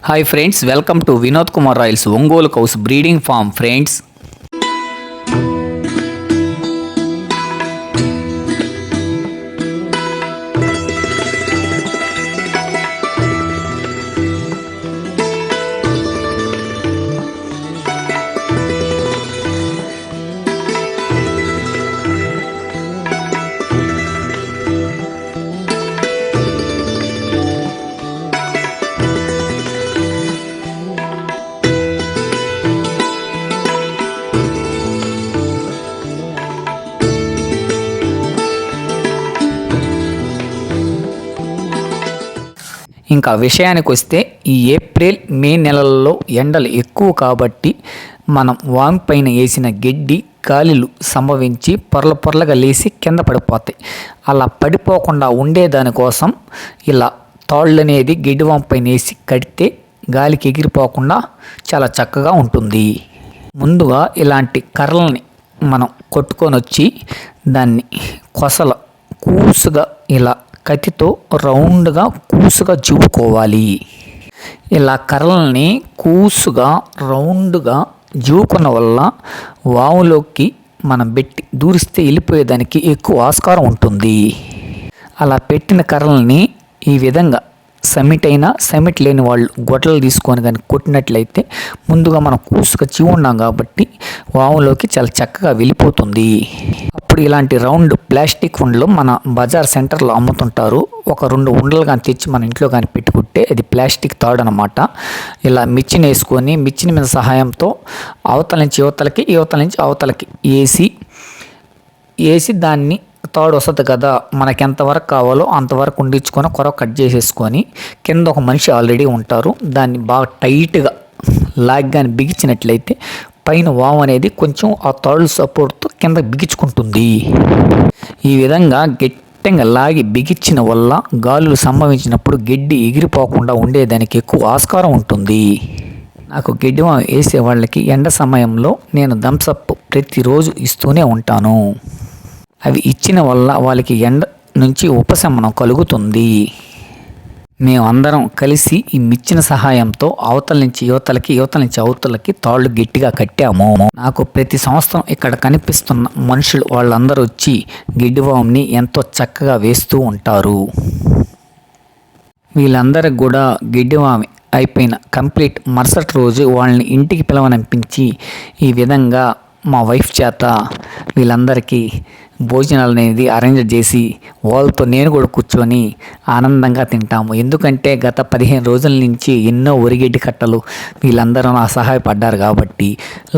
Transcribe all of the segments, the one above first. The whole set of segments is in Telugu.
Hi friends, welcome to Vinod Kumar Royals Ongolu Cows Breeding Farm friends. ఇంకా విషయానికి వస్తే ఈ ఏప్రిల్ మే నెలల్లో ఎండలు ఎక్కువ కాబట్టి మనం వామి పైన వేసిన గడ్డి గాలిలు సంభవించి పొరలుగా లేసి కింద పడిపోతాయి. అలా పడిపోకుండా ఉండేదానికోసం ఇలా తాళ్ళు అనేది గడ్డి వామి పైన వేసి కడితే గాలికి ఎగిరిపోకుండా చాలా చక్కగా ఉంటుంది. ముందుగా ఇలాంటి కర్రల్ని మనం కొట్టుకొని వచ్చి దాన్ని కొసల కూసుగా ఇలా కత్తితో రౌండ్గా కూసుగా జూకోవాలి. ఇలా కర్రల్ని కూసుగా రౌండ్గా జూకున్న వల్ల వాములోకి మనం పెట్టి దూరిస్తే వెళ్ళిపోయేదానికి ఎక్కువ ఆస్కారం ఉంటుంది. అలా పెట్టిన కర్రల్ని ఈ విధంగా సమిట్ లేని వాళ్ళు గొడ్డలు తీసుకొని కానీ కొట్టినట్లయితే ముందుగా మనం కూసుగా ఉన్నాం కాబట్టి వాములోకి చాలా చక్కగా వెళ్ళిపోతుంది. అప్పుడు ఇలాంటి రౌండ్ ప్లాస్టిక్ ఉండలు మన బజార్ సెంటర్లో అమ్ముతుంటారు. ఒక 2 ఉండలు కానీ తెచ్చి మన ఇంట్లో కానీ పెట్టుకుంటే అది ప్లాస్టిక్ తాడు అనమాట. ఇలా మిచ్చిని వేసుకొని మిచ్చిని మీద సహాయంతో అవతల నుంచి అవతలకి వేసి దాన్ని తాడు వస్తుంది కదా, మనకి ఎంతవరకు కావాలో అంతవరకు ఉండించుకొని కొర కట్ చేసేసుకొని కింద ఒక మనిషి ఆల్రెడీ ఉంటారు. దాన్ని బాగా టైట్గా లాగ్గాని బిగించినట్లయితే పైన వాము అనేది కొంచెం ఆ తాడు సపోర్ట్తో కింద బిగించుకుంటుంది. ఈ విధంగా గట్టిగా లాగి బిగించిన వల్ల గాలులు సంభవించినప్పుడు గడ్డి ఎగిరిపోకుండా ఉండేదానికి ఎక్కువ ఆస్కారం ఉంటుంది. నాకు గడ్డి వాము వేసే వాళ్ళకి ఎండ సమయంలో నేను థమ్సప్ ప్రతిరోజు ఇస్తూనే ఉంటాను. అవి ఇచ్చిన వల్ల వాళ్ళకి ఎండ నుంచి ఉపశమనం కలుగుతుంది. మేమందరం కలిసి ఈ మిచ్చిన సహాయంతో అవతల నుంచి అవతలకి తాళ్ళు గట్టిగా కట్టాము. నాకు ప్రతి సంవత్సరం ఇక్కడ కనిపిస్తున్న మనుషులు వాళ్ళందరూ వచ్చి గిడ్డివాముని ఎంతో చక్కగా వేస్తూ ఉంటారు. వీళ్ళందరికి కూడా గిడ్డివామి అయిపోయిన కంప్లీట్ మరుసటి రోజు వాళ్ళని ఇంటికి పిలవనంపించి ఈ విధంగా మా వైఫ్ చేత వీళ్ళందరికీ భోజనాలు అనేది అరేంజ్ చేసి వాళ్ళతో నేను కూడా కూర్చొని ఆనందంగా తింటాము. ఎందుకంటే గత 15 రోజుల నుంచి ఎన్నో ఒరిగడ్డి కట్టలు వీళ్ళందరూ నాకు సహాయపడ్డారు కాబట్టి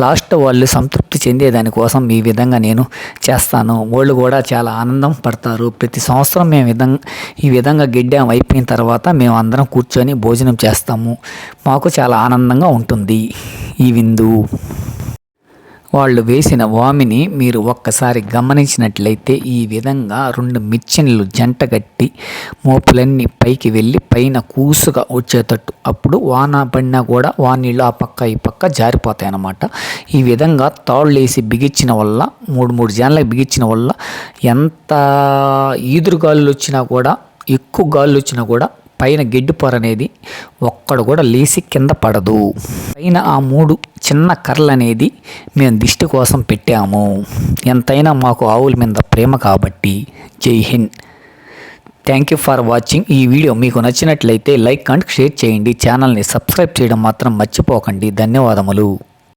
లాస్ట్ వాళ్ళు సంతృప్తి చెందేదానికోసం ఈ విధంగా నేను చేస్తాను. వాళ్ళు కూడా చాలా ఆనందం పడతారు. ప్రతి సంవత్సరం మేము ఈ విధంగా గడ్డం అయిపోయిన తర్వాత మేము అందరం కూర్చొని భోజనం చేస్తాము. మాకు చాలా ఆనందంగా ఉంటుంది ఈ విందు. వాళ్ళు వేసిన వామిని మీరు ఒక్కసారి గమనించినట్లయితే ఈ విధంగా 2 మిర్చిన్లు జంటగట్టి మోపులన్నీ పైకి వెళ్ళి పైన కూసుగా వచ్చేటట్టు, అప్పుడు వాన పడినా కూడా వానీళ్ళు ఆ పక్క ఈ పక్క జారిపోతాయి అన్నమాట. ఈ విధంగా తాళ్ళు వేసి బిగించిన వల్ల 3 జాన్లకు బిగించిన వల్ల ఎంత ఈదురు గాలులు వచ్చినా కూడా ఎక్కువ గాలులు వచ్చినా కూడా పైన గడ్డి పొర అనేది ఒక్కడు కూడా లేసి కింద పడదు. పైన ఆ 3 చిన్న కర్రలు అనేది మేము దిష్టి కోసం పెట్టాము. ఎంతైనా మాకు ఆవుల మీద ప్రేమ కాబట్టి. జై Hind. Thank you for watching. ఈ వీడియో మీకు నచ్చినట్లయితే లైక్ అండ్ షేర్ చేయండి. ఛానల్ని సబ్స్క్రైబ్ చేయడం మాత్రం మర్చిపోకండి. ధన్యవాదములు.